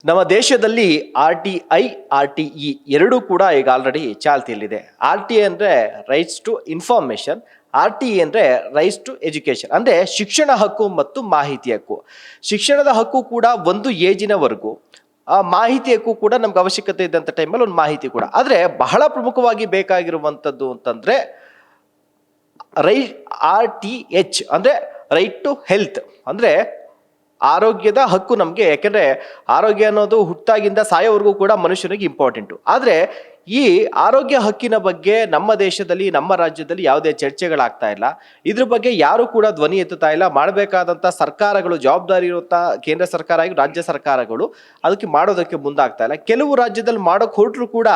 ನಮ್ಮ ದೇಶದಲ್ಲಿ RTI, RTE ಎರಡೂ ಕೂಡ ಈಗ ಆಲ್ರೆಡಿ ಚಾಲ್ತಿಯಲ್ಲಿದೆ. RTI ಅಂದರೆ ರೈಟ್ಸ್ ಟು ಇನ್ಫಾರ್ಮೇಷನ್, RTE ಅಂದರೆ ರೈಟ್ಸ್ ಟು ಎಜುಕೇಷನ್, ಅಂದರೆ ಶಿಕ್ಷಣ ಹಕ್ಕು ಮತ್ತು ಮಾಹಿತಿ ಹಕ್ಕು. ಶಿಕ್ಷಣದ ಹಕ್ಕು ಕೂಡ ಒಂದು ಏಜಿನವರೆಗೂ, ಆ ಮಾಹಿತಿ ಹಕ್ಕು ಕೂಡ ನಮ್ಗೆ ಅವಶ್ಯಕತೆ ಇದ್ದಂಥ ಟೈಮಲ್ಲಿ ಒಂದು ಮಾಹಿತಿ ಕೂಡ. ಆದರೆ ಬಹಳ ಪ್ರಮುಖವಾಗಿ ಬೇಕಾಗಿರುವಂಥದ್ದು ಅಂತಂದರೆ RTH ಅಂದರೆ ರೈಟ್ ಟು ಹೆಲ್ತ್, ಅಂದರೆ ಆರೋಗ್ಯದ ಹಕ್ಕು ನಮಗೆ. ಯಾಕೆಂದರೆ ಆರೋಗ್ಯ ಅನ್ನೋದು ಹುಟ್ಟಾಗಿಂದ ಸಾಯೋವರೆಗೂ ಕೂಡ ಮನುಷ್ಯನಿಗೆ ಇಂಪಾರ್ಟೆಂಟು. ಆದರೆ ಈ ಆರೋಗ್ಯ ಹಕ್ಕಿನ ಬಗ್ಗೆ ನಮ್ಮ ದೇಶದಲ್ಲಿ, ನಮ್ಮ ರಾಜ್ಯದಲ್ಲಿ ಯಾವುದೇ ಚರ್ಚೆಗಳಾಗ್ತಾ ಇಲ್ಲ. ಇದ್ರ ಬಗ್ಗೆ ಯಾರು ಕೂಡ ಧ್ವನಿ ಎತ್ತುತ್ತಾ ಇಲ್ಲ. ಮಾಡಬೇಕಾದಂಥ ಸರ್ಕಾರಗಳು, ಜವಾಬ್ದಾರಿ ಇರುವಂಥ ಕೇಂದ್ರ ಸರ್ಕಾರ ಆಗಿ ರಾಜ್ಯ ಸರ್ಕಾರಗಳು ಅದಕ್ಕೆ ಮಾಡೋದಕ್ಕೆ ಮುಂದಾಗ್ತಾ ಇಲ್ಲ. ಕೆಲವು ರಾಜ್ಯದಲ್ಲಿ ಮಾಡೋಕೆ ಹೊರಟರು ಕೂಡ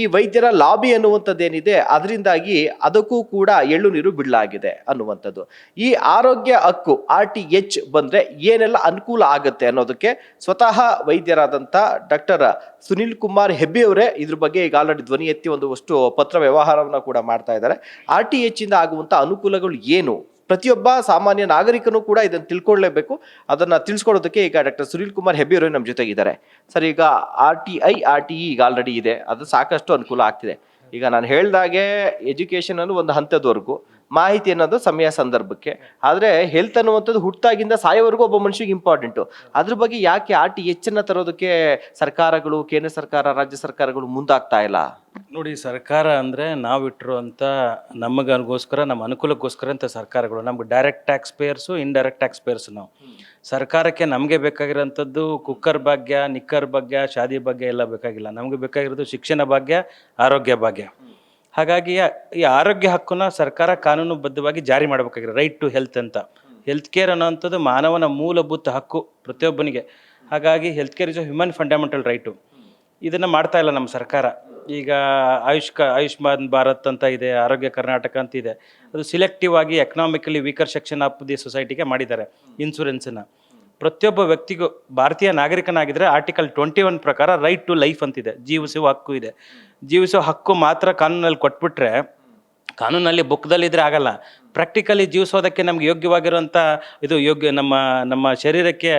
ಈ ವೈದ್ಯರ ಲಾಬಿ ಅನ್ನುವಂಥದ್ದೇನಿದೆ, ಅದರಿಂದಾಗಿ ಅದಕ್ಕೂ ಕೂಡ ಎಳ್ಳು ನೀರು ಬಿಡಲಾಗಿದೆ ಅನ್ನುವಂಥದ್ದು. ಈ ಆರೋಗ್ಯ ಹಕ್ಕು RTH ಬಂದರೆ ಏನೆಲ್ಲ ಅನುಕೂಲ ಆಗುತ್ತೆ ಅನ್ನೋದಕ್ಕೆ ಸ್ವತಃ ವೈದ್ಯರಾದಂಥ ಡಾಕ್ಟರ್ ಸುನಿಲ್ ಕುಮಾರ್ ಹೆಬ್ಬೆ ಅವರೇ ಇದ್ರ ಬಗ್ಗೆ ಈಗ ಆಲ್ರೆಡಿ ಧ್ವನಿ ಎತ್ತಿ ಒಂದಷ್ಟು ಪತ್ರ ವ್ಯವಹಾರವನ್ನು ಕೂಡ ಮಾಡ್ತಾ ಇದ್ದಾರೆ. RTH ಇಂದ ಆಗುವಂಥ ಅನುಕೂಲಗಳು ಏನು, ಪ್ರತಿಯೊಬ್ಬ ಸಾಮಾನ್ಯ ನಾಗರಿಕನು ಕೂಡ ಇದನ್ನು ತಿಳ್ಕೊಳ್ಳೇಬೇಕು. ಅದನ್ನು ತಿಳಿಸ್ಕೊಡೋದಕ್ಕೆ ಈಗ ಡಾಕ್ಟರ್ ಸುನಿಲ್ ಕುಮಾರ್ ಹೆಬ್ಬೆ ಅವರು ನಮ್ಮ ಜೊತೆಗಿದ್ದಾರೆ. ಸರ್, ಈಗ RTI, RTE ಈಗ ಆಲ್ರೆಡಿ ಇದೆ, ಅದು ಸಾಕಷ್ಟು ಅನುಕೂಲ ಆಗ್ತಿದೆ. ಈಗ ನಾನು ಹೇಳ್ದಾಗೆ ಎಜುಕೇಷನ್ ಅನ್ನೋ ಒಂದು ಹಂತದವರೆಗೂ, ಮಾಹಿತಿ ಅನ್ನೋದು ಸಮಯ ಸಂದರ್ಭಕ್ಕೆ. ಆದರೆ ಹೆಲ್ತ್ ಅನ್ನುವಂಥದ್ದು ಹುಟ್ಟಾಗಿಂದ ಸಾಯೋವರೆಗೂ ಒಬ್ಬ ಮನುಷ್ಯಗೆ ಇಂಪಾರ್ಟೆಂಟು. ಅದ್ರ ಬಗ್ಗೆ ಯಾಕೆ RTH ಅನ್ನ ತರೋದಕ್ಕೆ ಸರ್ಕಾರಗಳು, ಕೇಂದ್ರ ಸರ್ಕಾರ, ರಾಜ್ಯ ಸರ್ಕಾರಗಳು ಮುಂದಾಗ್ತಾ ಇಲ್ಲ? ನೋಡಿ, ಸರ್ಕಾರ ಅಂದರೆ ನಾವಿಟ್ಟಿರುವಂಥ ನಮಗೋಸ್ಕರ, ನಮ್ಮ ಅನುಕೂಲಕ್ಕೋಸ್ಕರ ಅಂತ ಸರ್ಕಾರಗಳು. ನಮ್ಗೆ direct tax payers, indirect tax payers. ನಾವು ಸರ್ಕಾರಕ್ಕೆ ನಮಗೆ ಬೇಕಾಗಿರೋಂಥದ್ದು ಕುಕ್ಕರ್ ಭಾಗ್ಯ, ನಿಕ್ಕರ್ ಭಾಗ್ಯ, ಶಾದಿ ಭಾಗ್ಯ ಎಲ್ಲ ಬೇಕಾಗಿಲ್ಲ. ನಮಗೆ ಬೇಕಾಗಿರೋದು ಶಿಕ್ಷಣ ಭಾಗ್ಯ, ಆರೋಗ್ಯ ಭಾಗ್ಯ. ಹಾಗಾಗಿ ಈ ಆರೋಗ್ಯ ಹಕ್ಕನ್ನು ಸರ್ಕಾರ ಕಾನೂನುಬದ್ಧವಾಗಿ ಜಾರಿ ಮಾಡಬೇಕಾಗಿರೋ ರೈಟ್ ಟು ಹೆಲ್ತ್ ಅಂತ. ಹೆಲ್ತ್ ಕೇರ್ ಅನ್ನೋವಂಥದ್ದು ಮಾನವನ ಮೂಲಭೂತ ಹಕ್ಕು ಪ್ರತಿಯೊಬ್ಬನಿಗೆ. ಹಾಗಾಗಿ health care is a human fundamental right. ಇದನ್ನು ಮಾಡ್ತಾ ಇಲ್ಲ ನಮ್ಮ ಸರ್ಕಾರ. ಈಗ ಆಯುಷ್ಮಾನ್ ಭಾರತ್ ಅಂತ ಇದೆ, ಆರೋಗ್ಯ ಕರ್ನಾಟಕ ಅಂತ ಇದೆ. ಅದು ಸಿಲೆಕ್ಟಿವ್ ಆಗಿ economically weaker section of the ಸೊಸೈಟಿಗೆ ಮಾಡಿದ್ದಾರೆ ಇನ್ಶೂರೆನ್ಸನ್ನು. ಪ್ರತಿಯೊಬ್ಬ ವ್ಯಕ್ತಿಗೂ, ಭಾರತೀಯ ನಾಗರಿಕನಾಗಿದ್ದರೆ ಆರ್ಟಿಕಲ್ 21 ಪ್ರಕಾರ ರೈಟ್ ಟು ಲೈಫ್ ಅಂತಿದೆ, ಜೀವಿಸುವ ಹಕ್ಕು ಇದೆ. ಜೀವಿಸುವ ಹಕ್ಕು ಮಾತ್ರ ಕಾನೂನಲ್ಲಿ ಕೊಟ್ಬಿಟ್ರೆ, ಕಾನೂನಲ್ಲಿ ಬುಕ್ದಲ್ಲಿದ್ದರೆ ಆಗಲ್ಲ. ಪ್ರಾಕ್ಟಿಕಲಿ ಜೀವಿಸೋದಕ್ಕೆ ನಮ್ಗೆ ಯೋಗ್ಯವಾಗಿರುವಂಥ ಇದು ನಮ್ಮ ಶರೀರಕ್ಕೆ,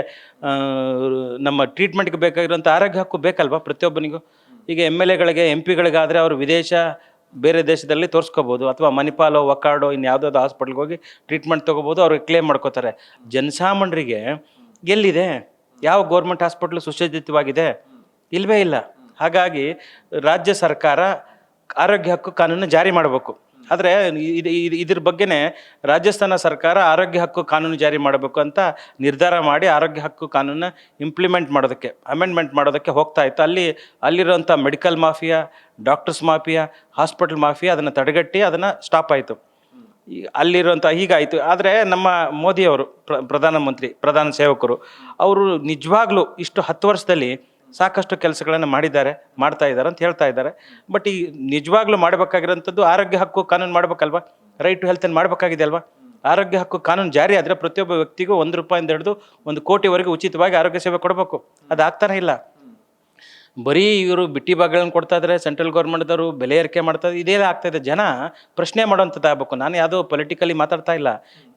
ನಮ್ಮ ಟ್ರೀಟ್ಮೆಂಟ್ಗೆ ಬೇಕಾಗಿರುವಂಥ ಆರೋಗ್ಯ ಹಕ್ಕು ಬೇಕಲ್ವ ಪ್ರತಿಯೊಬ್ಬನಿಗೂ. ಈಗ MLAಗಳಿಗೆ, MP ಗಳಿಗಾದರೆ ಅವರು ಬೇರೆ ದೇಶದಲ್ಲಿ ತೋರಿಸ್ಕೋಬೋದು, ಅಥವಾ ಮಣಿಪಾಲೋ, ವಕಾರ್ಡೋ, ಇನ್ನು ಯಾವುದಾದ್ರು ಹಾಸ್ಪಿಟ್ಲ್ಗೆ ಹೋಗಿ ಟ್ರೀಟ್ಮೆಂಟ್ ತೊಗೋಬೋದು, ಅವ್ರಿಗೆ ಕ್ಲೇಮ್ ಮಾಡ್ಕೋತಾರೆ. ಜನಸಾಮಾನ್ಯರಿಗೆ ಎಲ್ಲಿದೆ? ಯಾವ ಗೌರ್ಮೆಂಟ್ ಹಾಸ್ಪಿಟ್ಲು ಸುಸಜ್ಜಿತವಾಗಿದೆ? ಇಲ್ಲವೇ ಇಲ್ಲ. ಹಾಗಾಗಿ ರಾಜ್ಯ ಸರ್ಕಾರ ಆರೋಗ್ಯ ಹಕ್ಕು ಕಾನೂನು ಜಾರಿ ಮಾಡಬೇಕು. ಆದರೆ ಇದ್ರ ಬಗ್ಗೆನೇ ರಾಜಸ್ಥಾನ ಸರ್ಕಾರ ಆರೋಗ್ಯ ಹಕ್ಕು ಕಾನೂನು ಜಾರಿ ಮಾಡಬೇಕು ಅಂತ ನಿರ್ಧಾರ ಮಾಡಿ ಆರೋಗ್ಯ ಹಕ್ಕು ಕಾನೂನ ಇಂಪ್ಲಿಮೆಂಟ್ ಮಾಡೋದಕ್ಕೆ, ಅಮೆಂಡ್ಮೆಂಟ್ ಮಾಡೋದಕ್ಕೆ ಹೋಗ್ತಾ ಇತ್ತು. ಅಲ್ಲಿರುವಂಥ medical mafia, doctors mafia, hospital mafia ಅದನ್ನು ತಡೆಗಟ್ಟಿ ಅದನ್ನು ಸ್ಟಾಪ್ ಆಯಿತು. ಅಲ್ಲಿರುವಂಥ ಹೀಗಾಯಿತು. ಆದರೆ ನಮ್ಮ ಮೋದಿಯವರು, ಪ್ರಧಾನ ಸೇವಕರು, ಅವರು ನಿಜವಾಗ್ಲೂ ಇಷ್ಟು 10 ವರ್ಷದಲ್ಲಿ ಸಾಕಷ್ಟು ಕೆಲಸಗಳನ್ನು ಮಾಡ್ತಾ ಇದ್ದಾರೆ ಅಂತ ಹೇಳ್ತಾ ಇದ್ದಾರೆ. ಬಟ್ ಈ ನಿಜವಾಗ್ಲೂ ಮಾಡಬೇಕಾಗಿರೋಂಥದ್ದು ಆರೋಗ್ಯ ಹಕ್ಕು ಕಾನೂನು ಮಾಡಬೇಕಲ್ವ? ರೈಟ್ ಟು ಹೆಲ್ತ್ ಅನ್ನು ಮಾಡಬೇಕಾಗಿದೆ ಅಲ್ವಾ? ಆರೋಗ್ಯ ಹಕ್ಕು ಕಾನೂನು ಜಾರಿ ಆದರೆ ಪ್ರತಿಯೊಬ್ಬ ವ್ಯಕ್ತಿಗೂ ₹1 ಹಿಡಿದು 1 ಕೋಟಿವರೆಗೂ ಉಚಿತವಾಗಿ ಆರೋಗ್ಯ ಸೇವೆ ಕೊಡಬೇಕು. ಅದು ಆಗ್ತಾನೆ ಇಲ್ಲ. ಬರೀ ಇವರು ಬಿಟ್ಟಿ ಭಾಗಗಳನ್ನು ಕೊಡ್ತಾ ಇದ್ದಾರೆ. ಸೆಂಟ್ರಲ್ ಗೌರ್ಮೆಂಟ್ದವರು ಬೆಲೆ ಏರಿಕೆ ಮಾಡ್ತಾ ಇದ್ದಾರೆ. ಇದೇಲ್ಲ ಆಗ್ತಾಯಿದೆ. ಜನ ಪ್ರಶ್ನೆ ಮಾಡೋವಂಥದ್ದು ಆಗಬೇಕು. ನಾನು ಯಾವುದೋ ಪೊಲಿಟಿಕಲಿ ಮಾತಾಡ್ತಾ ಇಲ್ಲ.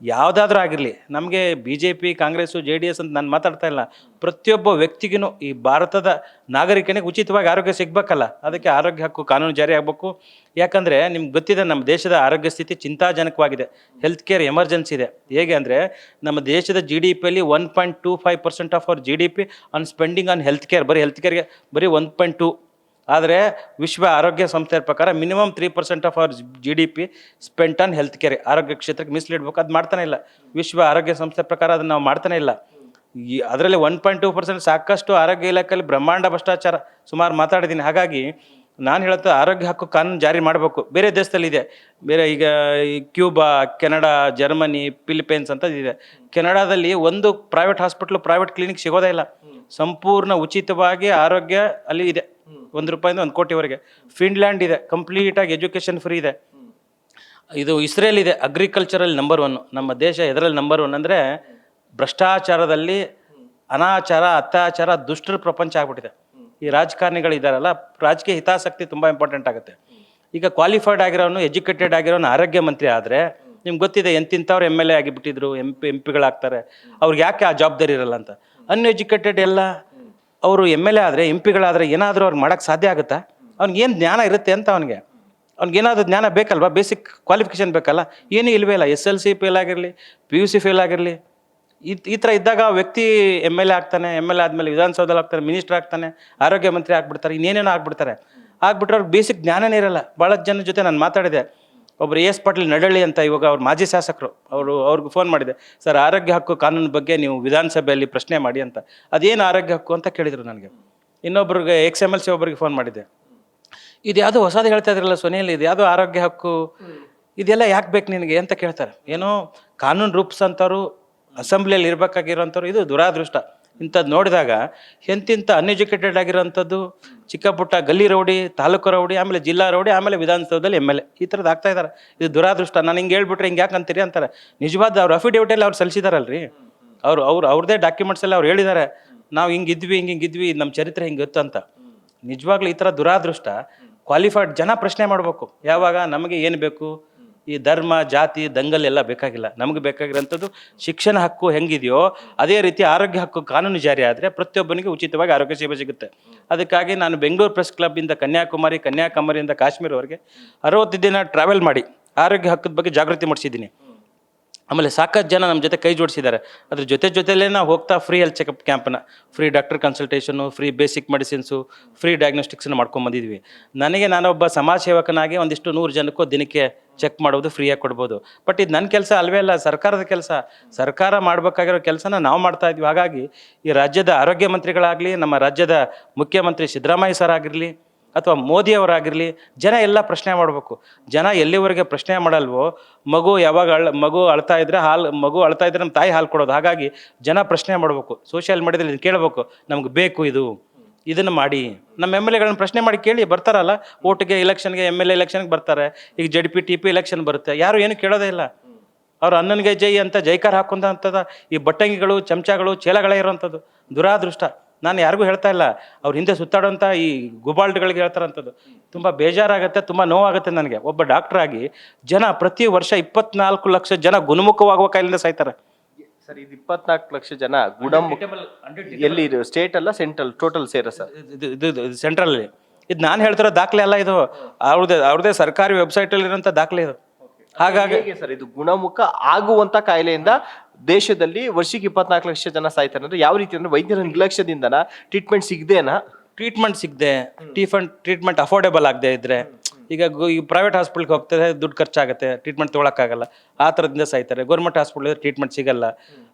ಯಾವುದಾದ್ರೂ ಆಗಿರಲಿ, ನಮಗೆ BJP, ಕಾಂಗ್ರೆಸ್ಸು, JDS ಅಂತ ನಾನು ಮಾತಾಡ್ತಾ ಇಲ್ಲ. ಪ್ರತಿಯೊಬ್ಬ ವ್ಯಕ್ತಿಗೂ, ಈ ಭಾರತದ ನಾಗರಿಕನಿಗೆ ಉಚಿತವಾಗಿ ಆರೋಗ್ಯ ಸಿಗಬೇಕಲ್ಲ, ಅದಕ್ಕೆ ಆರೋಗ್ಯ ಹಕ್ಕು ಕಾನೂನು ಜಾರಿ ಆಗಬೇಕು. ಯಾಕಂದರೆ ನಿಮ್ಗೆ ಗೊತ್ತಿದೆ, ನಮ್ಮ ದೇಶದ ಆರೋಗ್ಯ ಸ್ಥಿತಿ ಚಿಂತಾಜನಕವಾಗಿದೆ. ಹೆಲ್ತ್ ಕೇರ್ ಎಮರ್ಜೆನ್ಸಿ ಇದೆ. ಹೇಗೆ ಅಂದರೆ, ನಮ್ಮ ದೇಶದ GDPಯಲ್ಲಿ 1.25% of our GDP on spending on health care. Health ಕೇರ್ಗೆ ಬರೀ 1.2. ಆದರೆ ವಿಶ್ವ ಆರೋಗ್ಯ ಸಂಸ್ಥೆಯ ಪ್ರಕಾರ minimum 3% of our GDP spent on health care. ಆರೋಗ್ಯ ಕ್ಷೇತ್ರಕ್ಕೆ ಮೀಸಲಿಡಬೇಕು. ಅದು ಮಾಡ್ತಾನೆ ಇಲ್ಲ ವಿಶ್ವ ಆರೋಗ್ಯ ಸಂಸ್ಥೆ ಪ್ರಕಾರ. ಅದನ್ನು ನಾವು ಮಾಡ್ತಾನೆ ಇಲ್ಲ. ಅದರಲ್ಲಿ 1.2% ಸಾಕಷ್ಟು ಆರೋಗ್ಯ ಇಲಾಖೆಯಲ್ಲಿ ಬ್ರಹ್ಮಾಂಡ ಭ್ರಷ್ಟಾಚಾರ ಸುಮಾರು ಮಾತಾಡಿದ್ದೀನಿ. ಹಾಗಾಗಿ ನಾನು ಹೇಳುತ್ತೆ, ಆರೋಗ್ಯ ಹಕ್ಕು ಕಾನೂನು ಜಾರಿ ಮಾಡಬೇಕು. ಬೇರೆ ದೇಶದಲ್ಲಿದೆ, ಈಗ ಕ್ಯೂಬಾ, ಕೆನಡಾ, ಜರ್ಮನಿ, ಫಿಲಿಪೈನ್ಸ್ ಅಂತ ಇದೆ. ಕೆನಡಾದಲ್ಲಿ ಒಂದು ಪ್ರೈವೇಟ್ ಹಾಸ್ಪಿಟ್ಲು, ಪ್ರೈವೇಟ್ ಕ್ಲಿನಿಕ್ ಸಿಗೋದೇ ಇಲ್ಲ. ಸಂಪೂರ್ಣ ಉಚಿತವಾಗಿ ಆರೋಗ್ಯ ಅಲ್ಲಿ ಇದೆ, ₹1 1 ಕೋಟಿವರೆಗೆ. ಫಿನ್ಲ್ಯಾಂಡ್ ಇದೆ, ಕಂಪ್ಲೀಟಾಗಿ ಎಜುಕೇಷನ್ ಫ್ರೀ ಇದೆ. ಇದು ಇಸ್ರೇಲ್ ಇದೆ, ಅಗ್ರಿಕಲ್ಚರಲ್ಲಿ ನಂಬರ್ 1. ನಮ್ಮ ದೇಶ ಎದರಲ್ಲಿ ನಂಬರ್ 1 ಅಂದರೆ ಭ್ರಷ್ಟಾಚಾರದಲ್ಲಿ, ಅನಾಚಾರ, ಅತ್ಯಾಚಾರ, ದುಷ್ಟರ ಪ್ರಪಂಚ ಆಗ್ಬಿಟ್ಟಿದೆ. ಈ ರಾಜಕಾರಣಿಗಳಿದ್ದಾರಲ್ಲ, ರಾಜಕೀಯ ಹಿತಾಸಕ್ತಿ ತುಂಬ ಇಂಪಾರ್ಟೆಂಟ್ ಆಗುತ್ತೆ. ಈಗ ಕ್ವಾಲಿಫೈಡ್ ಆಗಿರೋನು, ಎಜುಕೇಟೆಡ್ ಆಗಿರೋನು ಆರೋಗ್ಯ ಮಂತ್ರಿ ಆದರೆ ನಿಮ್ಗೆ ಗೊತ್ತಿದೆ ಎಂತಿಂಥವ್ರು MLA ಆಗಿಬಿಟ್ಟಿದ್ರು, MP ಗಳಾಗ್ತಾರೆ. ಅವ್ರಿಗೆ ಯಾಕೆ ಆ ಜವಾಬ್ದಾರಿ ಇರಲ್ಲ ಅಂತ. ಅನ್ಎಜುಕೇಟೆಡ್ ಎಲ್ಲ ಅವರು MLA ಆದರೆ MP ಗಳಾದರೆ ಏನಾದರೂ ಅವ್ರಿಗೆ ಮಾಡೋಕ್ಕೆ ಸಾಧ್ಯ ಆಗುತ್ತಾ? ಅವ್ನಿಗೇನು ಜ್ಞಾನ ಇರುತ್ತೆ ಅಂತ ಅವ್ನಿಗೇನಾದರೂ ಜ್ಞಾನ ಬೇಕಲ್ವಾ? ಬೇಸಿಕ್ ಕ್ವಾಲಿಫಿಕೇಷನ್ ಬೇಕಲ್ಲ? ಏನೂ ಇಲ್ಲವೇ ಇಲ್ಲ. SLC ಫೇಲ್ ಆಗಿರಲಿ, PUC ಫೇಲ್ ಆಗಿರಲಿ, ಈ ಥರ ಇದ್ದಾಗ ವ್ಯಕ್ತಿ MLA ಆಗ್ತಾನೆ, MLA ಆದಮೇಲೆ ವಿಧಾನಸೌಧದಲ್ಲಿ ಆಗ್ತಾನೆ, ಮಿನಿಸ್ಟರ್ ಆಗ್ತಾನೆ, ಆರೋಗ್ಯ ಮಂತ್ರಿ ಆಗ್ಬಿಡ್ತಾರೆ, ಇನ್ನೇನೇನೋ ಆಗ್ಬಿಡ್ತಾರೆ. ಆಗ್ಬಿಟ್ರೆ ಅವ್ರಿಗೆ ಬೇಸಿಕ್ ಜ್ಞಾನನೇ ಇರಲ್ಲ. ಭಾಳ ಜನ ಜೊತೆ ನಾನು ಮಾತಾಡಿದೆ. ಒಬ್ಬರು AS ಪಾಟೀಲ್ ನಡಳ್ಳಿ ಅಂತ, ಇವಾಗ ಅವ್ರು ಮಾಜಿ ಶಾಸಕರು, ಅವ್ರಿಗೆ ಫೋನ್ ಮಾಡಿದೆ, ಸರ್ ಆರೋಗ್ಯ ಹಕ್ಕು ಕಾನೂನು ಬಗ್ಗೆ ನೀವು ವಿಧಾನಸಭೆಯಲ್ಲಿ ಪ್ರಶ್ನೆ ಮಾಡಿ ಅಂತ. ಅದೇನು ಆರೋಗ್ಯ ಹಕ್ಕು ಅಂತ ಕೇಳಿದರು ನನಗೆ. ಇನ್ನೊಬ್ರಿಗೆ XMLC ಒಬ್ಬರಿಗೆ ಫೋನ್ ಮಾಡಿದ್ದೆ, ಇದು ಯಾವುದೋ ಹೊಸದು ಹೇಳ್ತಾ ಇದ್ರಲ್ಲ ಸೊನೆಯಲ್ಲಿ, ಇದು ಯಾವುದೋ ಆರೋಗ್ಯ ಹಕ್ಕು, ಇದೆಲ್ಲ ಯಾಕೆ ಬೇಕು ನಿನಗೆ ಅಂತ ಕೇಳ್ತಾರೆ. ಏನೋ ಕಾನೂನು ರೂಪಿಸಂಥವ್ರು ಅಸೆಂಬ್ಲಿಯಲ್ಲಿ ಇರಬೇಕಾಗಿರೋಂಥವ್ರು, ಇದು ದುರಾದೃಷ್ಟ. ಇಂಥದ್ದು ನೋಡಿದಾಗ ಎಂತಿಂಥ ಅನ್ಎಜುಕೇಟೆಡ್ ಆಗಿರೋಂಥದ್ದು, ಚಿಕ್ಕ ಪುಟ್ಟ ಗಲ್ಲಿ ರೌಡಿ, ತಾಲೂಕು ರೌಡಿ, ಆಮೇಲೆ ಜಿಲ್ಲಾ ರೌಡಿ, ಆಮೇಲೆ ವಿಧಾನಸೌಧದಲ್ಲಿ MLA, ಈ ಥರದ್ದು ಆಗ್ತಾ ಇದ್ದಾರೆ. ಇದು ದುರಾದೃಷ್ಟ. ನಾನು ಹಿಂಗೆ ಹೇಳ್ಬಿಟ್ರೆ ಹಿಂಗೆ ಯಾಕೆ ಅಂತೀರಿ ಅಂತಾರೆ. ನಿಜವಾದ ಅವ್ರ ಅಫಿಡೇವಿಟಲ್ಲಿ ಅವ್ರು ಸಲ್ಲಿಸಿದಾರಲ್ರಿ, ಅವ್ರದ್ದೇ ಡಾಕ್ಯುಮೆಂಟ್ಸಲ್ಲಿ ಅವ್ರು ಹೇಳಿದ್ದಾರೆ, ನಾವು ಹಿಂಗಿದ್ವಿ, ನಮ್ಮ ಚರಿತ್ರೆ ಹಿಂಗೆ ಇತ್ತು ಅಂತ. ನಿಜವಾಗ್ಲೂ ಈ ಥರ ದುರಾದೃಷ್ಟ. ಕ್ವಾಲಿಫೈಡ್ ಜನ ಪ್ರಶ್ನೆ ಮಾಡಬೇಕು. ಯಾವಾಗ ನಮಗೆ ಏನು ಬೇಕು, ಈ ಧರ್ಮ ಜಾತಿ ದಂಗಲ್ ಎಲ್ಲ ಬೇಕಾಗಿಲ್ಲ. ನಮಗೆ ಬೇಕಾಗಿರೋಂಥದ್ದು ಶಿಕ್ಷಣ ಹಕ್ಕು ಹೆಂಗಿದೆಯೋ ಅದೇ ರೀತಿ ಆರೋಗ್ಯ ಹಕ್ಕು ಕಾನೂನು ಜಾರಿ ಆದರೆ ಪ್ರತಿಯೊಬ್ಬನಿಗೆ ಉಚಿತವಾಗಿ ಆರೋಗ್ಯ ಸೇವೆ ಸಿಗುತ್ತೆ. ಅದಕ್ಕಾಗಿ ನಾನು ಬೆಂಗಳೂರು ಪ್ರೆಸ್ ಕ್ಲಬ್ಬಿಂದ ಕನ್ಯಾಕುಮಾರಿಯಿಂದ ಕಾಶ್ಮೀರವರೆಗೆ 60 ದಿನ ಟ್ರಾವೆಲ್ ಮಾಡಿ ಆರೋಗ್ಯ ಹಕ್ಕದ ಬಗ್ಗೆ ಜಾಗೃತಿ ಮೂಡಿಸಿದ್ದೀನಿ. ಆಮೇಲೆ ಸಾಕಷ್ಟು ಜನ ನಮ್ಮ ಜೊತೆ ಕೈ ಜೋಡಿಸಿದ್ದಾರೆ. ಅದ್ರ ಜೊತೆಲೇ ನಾವು ಹೋಗ್ತಾ ಫ್ರೀ ಹೆಲ್ತ್ ಚೆಕಪ್ ಕ್ಯಾಂಪನ್ನು, free doctor consultation, free basic medicines, free ಡಯಾಗ್ನೋಸ್ಟಿಕ್ಸನ್ನು ಮಾಡ್ಕೊಂಬಂದಿದ್ವಿ. ನಾನೊಬ್ಬ ಸಮಾಜ ಸೇವಕನಾಗಿ ಒಂದಿಷ್ಟು 100 ಜನಕ್ಕೂ ದಿನಕ್ಕೆ ಚೆಕ್ ಮಾಡೋದು ಫ್ರೀಯಾಗಿ ಕೊಡ್ಬೋದು. ಬಟ್ ಇದು ನನ್ನ ಕೆಲಸ ಅಲ್ವೇ ಅಲ್ಲ, ಸರ್ಕಾರದ ಕೆಲಸ. ಸರ್ಕಾರ ಮಾಡಬೇಕಾಗಿರೋ ಕೆಲಸನ ನಾವು ಮಾಡ್ತಾ ಇದ್ವಿ. ಹಾಗಾಗಿ ಈ ರಾಜ್ಯದ ಆರೋಗ್ಯ ಮಂತ್ರಿಗಳಾಗಲಿ, ನಮ್ಮ ರಾಜ್ಯದ ಮುಖ್ಯಮಂತ್ರಿ ಸಿದ್ದರಾಮಯ್ಯ ಸರ್ ಆಗಿರಲಿ, ಅಥವಾ ಮೋದಿಯವರಾಗಿರಲಿ, ಜನ ಎಲ್ಲ ಪ್ರಶ್ನೆ ಮಾಡಬೇಕು. ಜನ ಎಲ್ಲಿವರೆಗೆ ಪ್ರಶ್ನೆ ಮಾಡಲ್ವೋ, ಮಗು ಅಳ್ತಾ ಇದ್ರೆ ನಮ್ಮ ತಾಯಿ ಹಾಲು ಕೊಡೋದು. ಹಾಗಾಗಿ ಜನ ಪ್ರಶ್ನೆ ಮಾಡಬೇಕು. ಸೋಷಿಯಲ್ ಮೀಡಿಯಾದಲ್ಲಿ ಕೇಳಬೇಕು, ನಮ್ಗೆ ಬೇಕು ಇದನ್ನು ಮಾಡಿ. ನಮ್ಮ MLAಗಳನ್ನ ಪ್ರಶ್ನೆ ಮಾಡಿ ಕೇಳಿ. ಬರ್ತಾರಲ್ಲ ಓಟಿಗೆ, ಎಲೆಕ್ಷನ್ಗೆ, MLA ಎಲೆಕ್ಷನ್ಗೆ ಬರ್ತಾರೆ. ಈಗ JDP TP ಎಲೆಕ್ಷನ್ ಬರುತ್ತೆ, ಯಾರು ಏನು ಕೇಳೋದೇ ಇಲ್ಲ. ಅವ್ರು ಅನ್ನನಿಗೆ ಜೈ ಅಂತ ಜೈಕಾರ ಹಾಕೊಂಡಂಥದ್ದು ಈ ಬಟ್ಟಂಗಿಗಳು, ಚಮಚಗಳು, ಚೇಲಗಳೇ ಇರೋವಂಥದ್ದು ದುರಾದೃಷ್ಟ. ನಾನು ಯಾರಿಗೂ ಹೇಳ್ತಾ ಇಲ್ಲ, ಅವ್ರ ಹಿಂದೆ ಸುತ್ತಾಡೋಂಥ ಈ ಗುಬಾಲ್ಡ್ಗಳಿಗೆ ಹೇಳ್ತಾರಂಥದ್ದು. ತುಂಬ ಬೇಜಾರಾಗುತ್ತೆ, ತುಂಬ ನೋವಾಗುತ್ತೆ ನನಗೆ. ಒಬ್ಬ ಡಾಕ್ಟ್ರಾಗಿ ಜನ ಪ್ರತಿ ವರ್ಷ 24 ಲಕ್ಷ ಜನ ಗುಣಮುಖವಾಗುವ ಕಾಯಿಲೆಯಿಂದ ಸಾಯ್ತಾರೆ ಸರ್. ಇದು 24 ಲಕ್ಷ ಜನ ಗುಣಮುಖ ಎಲ್ಲಿ ಸ್ಟೇಟ್ ಅಲ್ಲ ಸೆಂಟ್ರಲ್ ಟೋಟಲ್ ಸೇರ ಸರ್? ಇದು ಸೆಂಟ್ರಲ್ಲಿ. ಇದು ನಾನು ಹೇಳ್ತಿರೋ ದಾಖಲೆ ಅಲ್ಲ, ಇದು ಅವ್ರದೇ ಸರ್ಕಾರಿ ವೆಬ್ಸೈಟಲ್ಲಿ ಇರೋಂಥ ದಾಖಲೆ ಇದು. ಹಾಗಾಗಿ ಸರ್, ಇದು ಗುಣಮುಖ ಆಗುವಂತ ಕಾಯಿಲೆಯಿಂದ ದೇಶದಲ್ಲಿ ವರ್ಷಕ್ಕೆ 24 ಲಕ್ಷ ಜನ ಸಾಯ್ತಾರೆ ಅಂದ್ರೆ ಯಾವ ರೀತಿ ಅಂದ್ರೆ ವೈದ್ಯರ ನಿರ್ಲಕ್ಷ್ಯದಿಂದನ ಟ್ರೀಟ್ಮೆಂಟ್ ಸಿಗದೆ ಟ್ರೀಟ್ಮೆಂಟ್ ಅಫೋರ್ಡೆಬಲ್ ಆಗದೆ ಇದ್ರೆ, ಈಗ ಪ್ರೈವೇಟ್ ಹಾಸ್ಪಿಟ್ಲ್ಗೆ ಹೋಗ್ತಾರೆ, ದುಡ್ಡು ಖರ್ಚಾಗುತ್ತೆ, ಟ್ರೀಟ್ಮೆಂಟ್ ತೊಗೊಳಕ್ಕಾಗಲ್ಲ, ಆ ಥರದಿಂದ ಸಾಯ್ತಾರೆ. ಗೌರ್ಮೆಂಟ್ ಹಾಸ್ಪಿಟ್ಲ್ ಟ್ರೀಟ್ಮೆಂಟ್ ಸಿಗಲ್ಲ.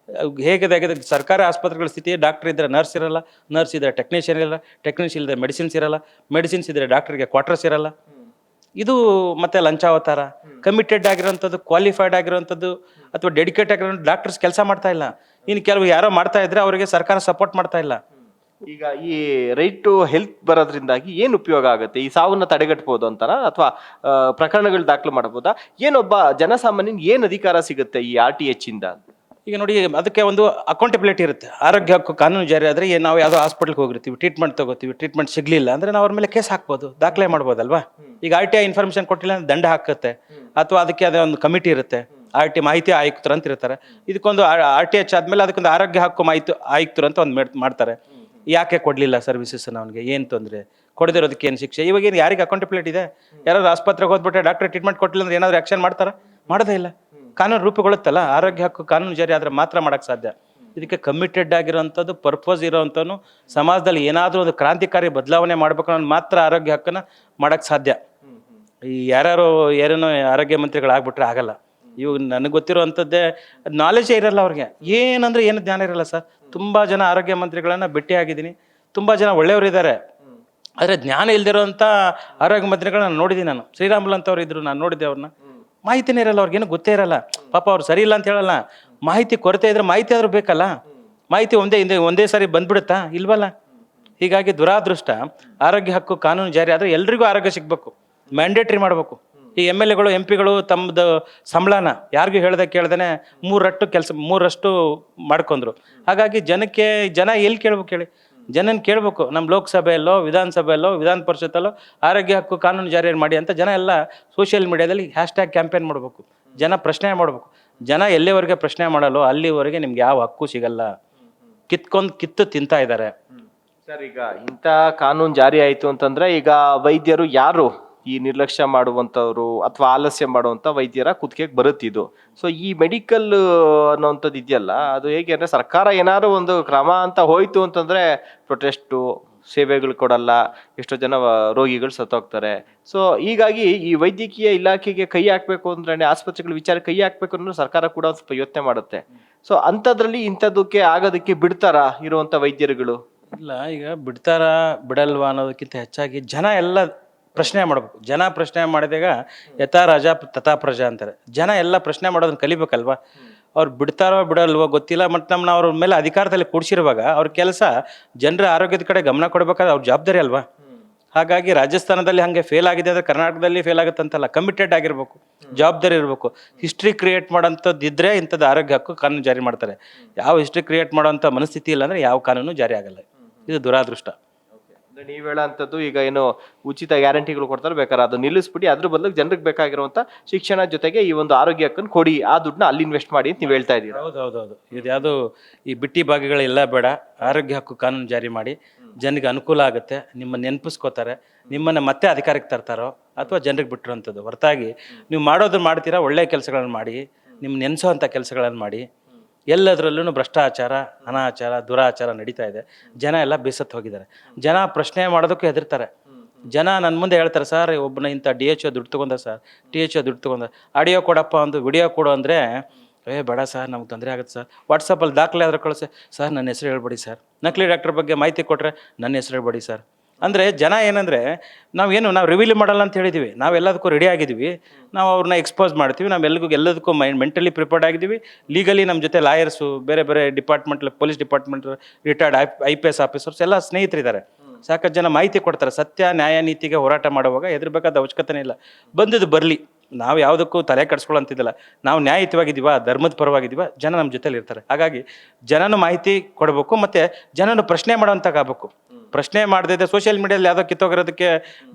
ಹೇಗಿದೆ ಸರ್ಕಾರಿ ಆಸ್ಪತ್ರೆಗಳ ಸ್ಥಿತಿ, ಡಾಕ್ಟರ್ ಇದ್ದರೆ ನರ್ಸ್ ಇರಲ್ಲ, ನರ್ಸ್ ಇದ್ದರೆ ಟೆಕ್ನಿಷಿಯನ್ ಇರಲ್ಲ, ಟೆಕ್ನಿಷಿಯನ್ ಇದ್ದರೆ ಮೆಡಿಸಿನ್ಸ್ ಇರಲ್ಲ, ಮೆಡಿಸಿನ್ಸ್ ಇದ್ದರೆ ಡಾಕ್ಟರ್ಗೆ ಕ್ವಾರ್ಟರ್ಸ್ ಇರಲ್ಲ. ಇದು ಮತ್ತೆ ಲಂಚಾವತಾರ. ಕಮಿಟೆಡ್ ಆಗಿರೋಂಥದ್ದು, ಕ್ವಾಲಿಫೈಡ್ ಆಗಿರೋಂಥದ್ದು ಅಥವಾ ಡೆಡಿಕೇಟ್ ಆಗಿರೋ ಡಾಕ್ಟರ್ಸ್ ಕೆಲಸ ಮಾಡ್ತಾ ಇಲ್ಲ. ಇನ್ನು ಕೆಲವು ಯಾರೋ ಮಾಡ್ತಾ ಇದ್ರೆ ಅವರಿಗೆ ಸರ್ಕಾರ ಸಪೋರ್ಟ್ ಮಾಡ್ತಾ ಇಲ್ಲ. ಈಗ ಈ ರೈಟ್ ಟು ಹೆಲ್ತ್ ಬರೋದ್ರಿಂದಾಗಿ ಏನು ಉಪಯೋಗ ಆಗುತ್ತೆ? ಈ ಸಾವನ್ನ ತಡೆಗಟ್ಟಬಹುದು ಅಂತಾರ, ಅಥವಾ ಪ್ರಕರಣಗಳು ದಾಖಲು ಮಾಡಬಹುದಾ? ಏನೊಬ್ಬ ಜನಸಾಮಾನ್ಯನ್ ಏನು ಅಧಿಕಾರ ಸಿಗುತ್ತೆ ಈ RTH ಇಂದ? ಈಗ ನೋಡಿ, ಅದಕ್ಕೆ ಒಂದು ಅಕೌಂಟಬಿಲಿಟಿ ಇರುತ್ತೆ. ಆರೋಗ್ಯ ಹಕ್ಕು ಕಾನೂನು ಜಾರಿ ಆದರೆ ನಾವು ಯಾವುದೋ ಹಾಸ್ಪಿಟ್ಲ್ಗೆ ಹೋಗಿರ್ತೀವಿ, ಟ್ರೀಟ್ಮೆಂಟ್ ತಗೋತೀವಿ, ಟ್ರೀಟ್ಮೆಂಟ್ ಸಿಗಲಿಲ್ಲ ಅಂದರೆ ನಾವು ಅವ್ರ ಮೇಲೆ ಕೇಸ್ ಹಾಕ್ಬೋದು, ದಾಖಲೆ ಮಾಡ್ಬೋದಲ್ವಾ? ಈಗ RTI ಇನ್ಫಾರ್ಮೇಷನ್ ಕೊಟ್ಟಿಲ್ಲ ಅಂದ್ರೆ ದಂಡ ಹಾಕುತ್ತೆ, ಅಥವಾ ಅದಕ್ಕೆ ಅದೇ ಒಂದು ಕಮಿಟಿ ಇರುತ್ತೆ, RT ಮಾಹಿತಿ ಆಯುಕ್ತರು ಅಂತ ಇರ್ತಾರೆ. ಇದಕ್ಕೊಂದು RTH ಆದಮೇಲೆ ಅದಕ್ಕೊಂದು ಆರೋಗ್ಯ ಹಕ್ಕು ಮಾಹಿತಿ ಆಯುಕ್ತರು ಅಂತ ಒಂದು ಮಾಡ್ತಾರೆ. ಯಾಕೆ ಕೊಡಲಿಲ್ಲ ಸರ್ವಿಸಸ್, ಅವನಿಗೆ ಏನು ತೊಂದರೆ, ಕೊಡದಿರೋದಕ್ಕೆ ಏನು ಶಿಕ್ಷೆ? ಇವಾಗ ಏನು ಯಾರಿಗೆ ಅಕೌಂಟಬಿಲಿಟಿ ಇದೆ? ಯಾರಾದ್ರು ಆಸ್ಪತ್ರೆಗೆ ಹೋಗ್ಬಿಟ್ಟೆ ಡಾಕ್ಟರ್ ಟ್ರೀಟ್ಮೆಂಟ್ ಕೊಟ್ಟಿಲ್ಲ ಅಂದ್ರೆ ಏನಾದರೂ ಆ್ಯಕ್ಷನ್ ಮಾಡ್ತಾರಾ? ಮಾಡೋದೇ ಇಲ್ಲ. ಕಾನೂನು ರೂಪುಗೊಳ್ಳುತ್ತಲ್ಲ, ಆರೋಗ್ಯ ಹಕ್ಕು ಕಾನೂನು ಜಾರಿ ಆದರೆ ಮಾತ್ರ ಮಾಡೋಕ್ಕೆ ಸಾಧ್ಯ. ಇದಕ್ಕೆ ಕಮಿಟೆಡ್ ಆಗಿರೋಂಥದ್ದು, ಪರ್ಪಸ್ ಇರೋವಂಥವ್ನು, ಸಮಾಜದಲ್ಲಿ ಏನಾದರೂ ಒಂದು ಕ್ರಾಂತಿಕಾರಿ ಬದಲಾವಣೆ ಮಾಡ್ಬೇಕು ಅನ್ನೋದು ಮಾತ್ರ ಆರೋಗ್ಯ ಹಕ್ಕನ್ನು ಮಾಡೋಕ್ಕೆ ಸಾಧ್ಯ. ಈ ಯಾರೇನೋ ಆರೋಗ್ಯ ಮಂತ್ರಿಗಳಾಗ್ಬಿಟ್ರೆ ಆಗಲ್ಲ. ಇವು ನನಗೆ ಗೊತ್ತಿರೋವಂಥದ್ದೇ ನಾಲೆಜೇ ಇರಲ್ಲ ಅವ್ರಿಗೆ. ಏನಂದ್ರೆ ಏನು ಜ್ಞಾನ ಇರಲ್ಲ ಸರ್. ತುಂಬ ಜನ ಆರೋಗ್ಯ ಮಂತ್ರಿಗಳನ್ನು ಭೇಟಿ ಆಗಿದ್ದೀನಿ, ತುಂಬ ಜನ ಒಳ್ಳೆಯವರು ಇದ್ದಾರೆ, ಆದರೆ ಜ್ಞಾನ ಇಲ್ದಿರೋಂಥ ಆರೋಗ್ಯ ಮಂತ್ರಿಗಳನ್ನ ನೋಡಿದ್ದೀನಿ ನಾನು. ಶ್ರೀರಾಮುಲು ಅಂತವ್ರು ಇದ್ರು, ನಾನು ನೋಡಿದ್ದೆ ಅವ್ರನ್ನ. ಮಾಹಿತಿನೇ ಇರಲ್ಲ, ಅವ್ರಿಗೇನು ಗೊತ್ತೇ ಇರಲ್ಲ. ಪಾಪ ಅವ್ರು ಸರಿ ಇಲ್ಲ ಅಂತ ಹೇಳಲ್ಲ, ಮಾಹಿತಿ ಕೊರತೆ ಇದ್ರೆ ಮಾಹಿತಿ ಆದರೂ ಬೇಕಲ್ಲ. ಮಾಹಿತಿ ಒಂದೇ ಸಾರಿ ಬಂದ್ಬಿಡುತ್ತಾ? ಇಲ್ವಲ್ಲ. ಹೀಗಾಗಿ ದುರಾದೃಷ್ಟ. ಆರೋಗ್ಯ ಹಕ್ಕು ಕಾನೂನು ಜಾರಿ ಆದರೆ ಎಲ್ರಿಗೂ ಆರೋಗ್ಯ ಸಿಗಬೇಕು, ಮ್ಯಾಂಡೇಟ್ರಿ ಮಾಡಬೇಕು. ಈ MLAಗಳು MP ಗಳು ತಮ್ಮದು ಸಂಬಳನ ಯಾರಿಗೂ ಕೇಳ್ದೇನೆ 3ರಷ್ಟು ಮಾಡ್ಕೊಂಡ್ರು. ಹಾಗಾಗಿ ಜನ ಎಲ್ಲಿ ಕೇಳ್ಬೇಕು ಹೇಳಿ? ಜನನ ಕೇಳಬೇಕು. ನಮ್ಮ ಲೋಕಸಭೆಯಲ್ಲೋ, ವಿಧಾನಸಭೆಯಲ್ಲೋ, ವಿಧಾನ ಪರಿಷತ್ತಲ್ಲೋ ಆರೋಗ್ಯ ಹಕ್ಕು ಕಾನೂನು ಜಾರಿ ಮಾಡಿ ಅಂತ ಜನ ಎಲ್ಲ ಸೋಷಿಯಲ್ ಮೀಡಿಯಾದಲ್ಲಿ #ಕ್ಯಾಂಪೇನ್ ಮಾಡಬೇಕು. ಜನ ಪ್ರಶ್ನೆ ಮಾಡಬೇಕು. ಜನ ಎಲ್ಲಿವರೆಗೆ ಪ್ರಶ್ನೆ ಮಾಡಲ್ಲೋ ಅಲ್ಲಿವರೆಗೆ ನಿಮ್ಗೆ ಯಾವ ಹಕ್ಕು ಸಿಗಲ್ಲ. ಕಿತ್ತು ತಿಂತಾ ಇದ್ದಾರೆ. ಸರ್, ಈಗ ಇಂಥ ಕಾನೂನು ಜಾರಿ ಆಯಿತು ಅಂತಂದ್ರೆ ಈಗ ವೈದ್ಯರು ಯಾರು ಈ ನಿರ್ಲಕ್ಷ್ಯ ಮಾಡುವಂಥವ್ರು ಅಥವಾ ಆಲಸ್ಯ ಮಾಡುವಂಥ ವೈದ್ಯರ ಕುತ್ತಿಗೆಗೆ ಬರುತ್ತೆ ಇದು. ಸೊ ಈ ಮೆಡಿಕಲ್ ಅನ್ನೋಂಥದ್ದು ಇದೆಯಲ್ಲ, ಅದು ಹೇಗೆ ಅಂದರೆ ಸರ್ಕಾರ ಏನಾದ್ರು ಒಂದು ಕ್ರಮ ಅಂತ ಹೋಯ್ತು ಅಂತಂದ್ರೆ ಪ್ರೊಟೆಸ್ಟು, ಸೇವೆಗಳು ಕೊಡಲ್ಲ, ಎಷ್ಟೋ ಜನ ರೋಗಿಗಳು ಸತ್ತೋಗ್ತಾರೆ. ಸೊ ಹೀಗಾಗಿ ಈ ವೈದ್ಯಕೀಯ ಇಲಾಖೆಗೆ ಕೈ ಹಾಕಬೇಕು ಅಂದ್ರೆ, ಆಸ್ಪತ್ರೆಗಳ ವಿಚಾರ ಕೈ ಹಾಕಬೇಕು ಅನ್ನೋ ಸರ್ಕಾರ ಕೂಡ ಒಂದ್ ಸ್ವಲ್ಪ ಯೋಚನೆ ಮಾಡುತ್ತೆ. ಸೊ ಅಂಥದ್ರಲ್ಲಿ ಇಂಥದ್ದಕ್ಕೆ ಆಗೋದಕ್ಕೆ ಬಿಡ್ತಾರಾ ಇರುವಂಥ ವೈದ್ಯರುಗಳು? ಇಲ್ಲ, ಈಗ ಬಿಡ್ತಾರ ಬಿಡಲ್ವಾ ಅನ್ನೋದಕ್ಕಿಂತ ಹೆಚ್ಚಾಗಿ ಜನ ಎಲ್ಲ ಪ್ರಶ್ನೆ ಮಾಡ್ಬೇಕು. ಜನ ಪ್ರಶ್ನೆ ಮಾಡಿದಾಗ ಯಥಾ ರಾಜ ತಥಾ ಪ್ರಜಾ ಅಂತಾರೆ. ಜನ ಎಲ್ಲ ಪ್ರಶ್ನೆ ಮಾಡೋದನ್ನ ಕಲಿಬೇಕಲ್ವಾ. ಅವ್ರು ಬಿಡ್ತಾರೋ ಬಿಡಲ್ವೋ ಗೊತ್ತಿಲ್ಲ, ಮತ್ತು ನಮ್ಮನ್ನ ಅವ್ರ ಮೇಲೆ ಅಧಿಕಾರದಲ್ಲಿ ಕೂಡಿಸಿರುವಾಗ ಅವ್ರ ಕೆಲಸ ಜನರ ಆರೋಗ್ಯದ ಕಡೆ ಗಮನ ಕೊಡಬೇಕಾದ್ರೆ ಅವ್ರ ಜವಾಬ್ದಾರಿ ಅಲ್ವಾ. ಹಾಗಾಗಿ ರಾಜಸ್ಥಾನದಲ್ಲಿ ಹಾಗೆ ಫೇಲ್ ಆಗಿದೆ ಅಂದರೆ ಕರ್ನಾಟಕದಲ್ಲಿ ಫೇಲ್ ಆಗುತ್ತಂತಲ್ಲ, ಕಮಿಟೆಡ್ ಆಗಿರ್ಬೇಕು, ಜವಾಬ್ದಾರಿ ಇರಬೇಕು. ಹಿಸ್ಟ್ರಿ ಕ್ರಿಯೇಟ್ ಮಾಡೋಂಥದ್ದು ಇದ್ದರೆ ಇಂಥದ್ದು ಆರೋಗ್ಯ ಹಕ್ಕು ಕಾನೂನು ಜಾರಿ ಮಾಡ್ತಾರೆ. ಯಾವ ಹಿಸ್ಟ್ರಿ ಕ್ರಿಯೇಟ್ ಮಾಡೋಂಥ ಮನಸ್ಥಿತಿ ಇಲ್ಲ ಅಂದರೆ ಯಾವ ಕಾನೂನು ಜಾರಿ ಆಗಲ್ಲ. ಇದು ದುರಾದೃಷ್ಟ. ಅಂದ್ರೆ ನೀವ್ ಹೇಳೋಂಥದ್ದು ಈಗ ಏನು ಉಚಿತ ಗ್ಯಾರಂಟಿಗಳು ಕೊಡ್ತಾರೆ, ಬೇಕಾದ್ರೆ ಅದು ನಿಲ್ಲಿಸ್ಬಿಡಿ, ಅದ್ರ ಬದಲು ಜನರಿಗೆ ಬೇಕಾಗಿರುವಂತ ಶಿಕ್ಷಣ ಜೊತೆಗೆ ಈ ಒಂದು ಆರೋಗ್ಯ ಹಕ್ಕನ್ನು ಕೊಡಿ, ಆ ದುಡ್ಡನ್ನ ಅಲ್ಲಿ ಇನ್ವೆಸ್ಟ್ ಮಾಡಿ ಅಂತ ನೀವು ಹೇಳ್ತಾ ಇದ್ದೀರಾ. ಹೌದೌದೌದು. ಇದು ಯಾವುದು ಈ ಬಿಟ್ಟಿ ಭಾಗಗಳೆಲ್ಲ ಬೇಡ, ಆರೋಗ್ಯ ಹಕ್ಕು ಕಾನೂನು ಜಾರಿ ಮಾಡಿ ಜನರಿಗೆ ಅನುಕೂಲ ಆಗುತ್ತೆ. ನಿಮ್ಮನ್ನು ನೆನಪಿಸ್ಕೋತಾರೆ, ನಿಮ್ಮನ್ನು ಮತ್ತೆ ಅಧಿಕಾರಕ್ಕೆ ತರ್ತಾರೋ ಅಥವಾ ಜನರಿಗೆ ಬಿಟ್ಟಿರೋಂಥದ್ದು ಹೊರತಾಗಿ ನೀವು ಮಾಡೋದನ್ನ ಮಾಡ್ತೀರಾ. ಒಳ್ಳೆಯ ಕೆಲಸಗಳನ್ನು ಮಾಡಿ, ನಿಮ್ಮ ನೆನೆಸೋ ಅಂಥ ಕೆಲಸಗಳನ್ನು ಮಾಡಿ. ಎಲ್ಲದರಲ್ಲೂ ಭ್ರಷ್ಟಾಚಾರ, ಅನಾಚಾರ, ದುರಾಚಾರ ನಡೀತಾ ಇದೆ. ಜನ ಎಲ್ಲ ಬೇಸತ್ತು ಹೋಗಿದ್ದಾರೆ. ಜನ ಪ್ರಶ್ನೆ ಮಾಡೋದಕ್ಕೂ ಹೆದರ್ತಾರೆ. ಜನ ನನ್ನ ಮುಂದೆ ಹೇಳ್ತಾರೆ, ಸರ್ ಒಬ್ಬನ ಇಂಥ DHO ದುಡ್ಡು ತೊಗೊಂಡ ಸರ್, THO ದುಡ್ಡು ತೊಗೊಂಡ, ಆಡಿಯೋ ಕೊಡಪ್ಪ ಒಂದು ವಿಡಿಯೋ ಕೊಡು ಅಂದರೆ ಬೇಡ ಸರ್, ನಮ್ಗೆ ತೊಂದರೆ ಆಗುತ್ತೆ ಸರ್. ವಾಟ್ಸಪ್ಪಲ್ಲಿ ದಾಖಲೆ ಆದ್ರೆ ಕಳಿಸಿ ಸರ್, ನನ್ನ ಹೆಸರು ಹೇಳ್ಬೇಡಿ ಸರ್. ನಕಲಿ ಡಾಕ್ಟರ್ ಬಗ್ಗೆ ಮಾಹಿತಿ ಕೊಟ್ಟರೆ ನನ್ನ ಹೆಸರು ಹೇಳ್ಬೇಡಿ ಸರ್. ಅಂದರೆ ಜನ ಏನಂದರೆ ನಾವು ರಿವೀಲ್ ಮಾಡಲ್ಲ ಅಂತ ಹೇಳಿದ್ದೀವಿ. ನಾವು ಎಲ್ಲದಕ್ಕೂ ರೆಡಿ ಆಗಿದ್ದೀವಿ. ನಾವು ಅವ್ರನ್ನ ಎಕ್ಸ್ಪೋಸ್ ಮಾಡ್ತೀವಿ. ನಾವು ಎಲ್ಲದಕ್ಕೂ ಮೆಂಟಲಿ ಪ್ರಿಪೇರ್ಡ್ ಆಗಿದ್ದೀವಿ. ಲೀಗಲಿ ನಮ್ಮ ಜೊತೆ ಲಾಯರ್ಸು, ಬೇರೆ ಬೇರೆ department, police department, retired IPS officers ಎಲ್ಲ ಸ್ನೇಹಿತರಿದ್ದಾರೆ. ಸಾಕಷ್ಟು ಜನ ಮಾಹಿತಿ ಕೊಡ್ತಾರೆ. ಸತ್ಯ ನ್ಯಾಯ ನೀತಿಗೆ ಹೋರಾಟ ಮಾಡುವಾಗ ಹೆದರ್ಬೇಕಾದ ಅವಶ್ಯಕತೆ ಇಲ್ಲ. ಬಂದದ್ದು ಬರಲಿ, ನಾವು ಯಾವುದಕ್ಕೂ ತಲೆ ಕೆಡಿಸ್ಕೊಳ್ಳೋಂತಿದ್ದಿಲ್ಲ. ನಾವು ನ್ಯಾಯಯುತವಾಗಿದ್ದೀವ, ಧರ್ಮದ ಪರವಾಗಿದ್ದೀವ, ಜನ ನಮ್ಮ ಜೊತೆಲಿ ಇರ್ತಾರೆ. ಹಾಗಾಗಿ ಜನನು ಮಾಹಿತಿ ಕೊಡಬೇಕು, ಮತ್ತು ಜನನು ಪ್ರಶ್ನೆ ಮಾಡೋಂತಾಗಬೇಕು. ಪ್ರಶ್ನೆ ಮಾಡದಿದ್ದೆ ಸೋಷಿಯಲ್ ಮೀಡಿಯಾದಲ್ಲಿ ಯಾವುದೋ ಕಿತ್ತೋಗಿರೋದಕ್ಕೆ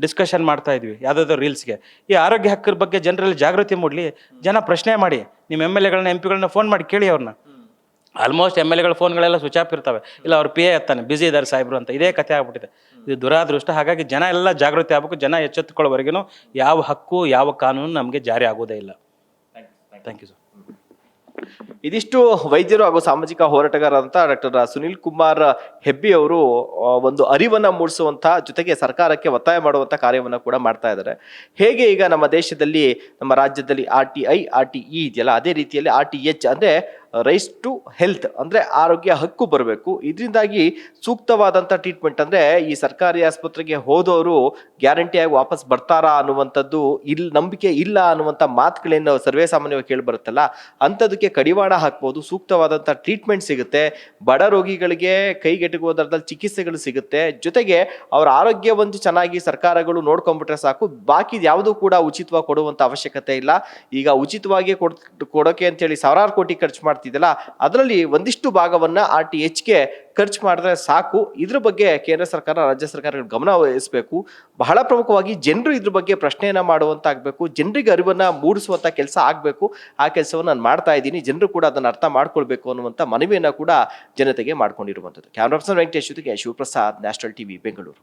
ಡಿಸ್ಕಷನ್ ಮಾಡ್ತಾ ಇದ್ವಿ, ಯಾವುದಾದ್ರು ರೀಲ್ಸ್ಗೆ. ಈ ಆರೋಗ್ಯ ಹಕ್ಕರ ಬಗ್ಗೆ ಜನರಲ್ಲಿ ಜಾಗೃತಿ ಮೂಡಲಿ. ಜನ ಪ್ರಶ್ನೆ ಮಾಡಿ, ನಿಮ್ಮ MLAಗಳನ್ನ MP ಗಳನ್ನ ಫೋನ್ ಮಾಡಿ ಕೇಳಿ ಅವ್ರನ್ನ. ಆಲ್ಮೋಸ್ಟ್ MLAಗಳ ಫೋನ್ಗಳೆಲ್ಲ ಸ್ವಿಚ್ ಆಫ್ ಇರ್ತವೆ. ಇಲ್ಲ ಅವ್ರ PA ಎತ್ತಾನೆ, ಬ್ಯುಸಿ ಇದ್ದಾರೆ ಸಾಹೇಬ್ರು ಅಂತ. ಇದೇ ಕಥೆ ಆಗ್ಬಿಟ್ಟಿದೆ. ಇದು ದುರಾದೃಷ್ಟ. ಹಾಗಾಗಿ ಜನ ಎಲ್ಲ ಜಾಗೃತಿ ಆಗಬೇಕು. ಜನ ಎಚ್ಚೆತ್ತುಕೊಳ್ಳೋವರೆಗೂ ಯಾವ ಹಕ್ಕು, ಯಾವ ಕಾನೂನು ನಮಗೆ ಜಾರಿ ಆಗೋದೇ ಇಲ್ಲ. Thank you sir. ಇದಿಷ್ಟು ವೈದ್ಯರು ಹಾಗೂ ಸಾಮಾಜಿಕ ಹೋರಾಟಗಾರರಂತ ಡಾಕ್ಟರ್ ಸುನಿಲ್ ಕುಮಾರ್ ಹೆಬ್ಬಿ ಅವರು ಒಂದು ಅರಿವನ್ನ ಮೂಡಿಸುವಂತ ಜೊತೆಗೆ ಸರ್ಕಾರಕ್ಕೆ ಒತ್ತಾಯ ಮಾಡುವಂತ ಕಾರ್ಯವನ್ನ ಕೂಡ ಮಾಡ್ತಾ ಇದ್ದಾರೆ. ಹೇಗೆ ಈಗ ನಮ್ಮ ದೇಶದಲ್ಲಿ, ನಮ್ಮ ರಾಜ್ಯದಲ್ಲಿ RTI RTE ಇದೆಯಲ್ಲ, ಅದೇ ರೀತಿಯಲ್ಲಿ RTH ಅಂದ್ರೆ ರೈಸ್ ಟು ಹೆಲ್ತ್ ಅಂದ್ರೆ ಆರೋಗ್ಯ ಹಕ್ಕು ಬರಬೇಕು. ಇದರಿಂದಾಗಿ ಸೂಕ್ತವಾದಂಥ ಟ್ರೀಟ್ಮೆಂಟ್ ಅಂದ್ರೆ ಈ ಸರ್ಕಾರಿ ಆಸ್ಪತ್ರೆಗೆ ಹೋದವರು ಗ್ಯಾರಂಟಿಯಾಗಿ ವಾಪಸ್ ಬರ್ತಾರಾ ಅನ್ನುವಂಥದ್ದು ನಂಬಿಕೆ ಇಲ್ಲ ಅನ್ನುವಂಥ ಮಾತುಗಳೇನು ಸರ್ವೇ ಸಾಮಾನ್ಯವಾಗಿ ಕೇಳಿ ಬರುತ್ತಲ್ಲ, ಅಂಥದಕ್ಕೆ ಕಡಿವಾಣ ಹಾಕ್ಬೋದು. ಸೂಕ್ತವಾದಂಥ ಟ್ರೀಟ್ಮೆಂಟ್ ಸಿಗುತ್ತೆ, ಬಡ ರೋಗಿಗಳಿಗೆ ಕೈಗೆಟುಕುವ ದರದಲ್ಲಿ ಚಿಕಿತ್ಸೆಗಳು ಸಿಗುತ್ತೆ. ಜೊತೆಗೆ ಅವರ ಆರೋಗ್ಯವನ್ನು ಚೆನ್ನಾಗಿ ಸರ್ಕಾರಗಳು ನೋಡ್ಕೊಂಡ್ಬಿಟ್ರೆ ಸಾಕು. ಬಾಕಿ ಯಾವುದೂ ಕೂಡ ಉಚಿತವಾಗಿ ಕೊಡುವಂಥ ಅವಶ್ಯಕತೆ ಇಲ್ಲ. ಈಗ ಉಚಿತವಾಗಿ ಕೊಡೋಕೆ ಅಂತೇಳಿ ಸಾವಿರಾರು ಕೋಟಿ ಖರ್ಚು ಮಾಡ್ತಿದ್ದಲ್ಲ, ಅದರಲ್ಲಿ ಒಂದಿಷ್ಟು ಭಾಗವನ್ನ RTHಗೆ ಖರ್ಚು ಮಾಡಿದ್ರೆ ಸಾಕು. ಇದ್ರ ಬಗ್ಗೆ ಕೇಂದ್ರ ಸರ್ಕಾರ, ರಾಜ್ಯ ಸರ್ಕಾರಗಳು ಗಮನ ವಹಿಸಬೇಕು. ಬಹಳ ಪ್ರಮುಖವಾಗಿ ಜನರು ಇದ್ರ ಬಗ್ಗೆ ಪ್ರಶ್ನೆಯನ್ನ ಮಾಡುವಂತಾಗಬೇಕು. ಜನರಿಗೆ ಅರಿವನ್ನ ಮೂಡಿಸುವಂತ ಕೆಲಸ ಆಗಬೇಕು. ಆ ಕೆಲಸವನ್ನು ನಾನು ಮಾಡ್ತಾ ಇದ್ದೀನಿ. ಜನರು ಕೂಡ ಅದನ್ನು ಅರ್ಥ ಮಾಡ್ಕೊಳ್ಬೇಕು ಅನ್ನುವಂಥ ಮನವಿಯನ್ನ ಕೂಡ ಜನತೆಗೆ ಮಾಡ್ಕೊಂಡಿರುವಂಥದ್ದು. ಕ್ಯಾಮ್ರಾ ಪರ್ಸನ್ ವೆಂಕಟೇಶ್ ಜೊತೆಗೆ ಶಿವಪ್ರಸಾದ್, ನ್ಯಾಷನಲ್ TV, ಬೆಂಗಳೂರು.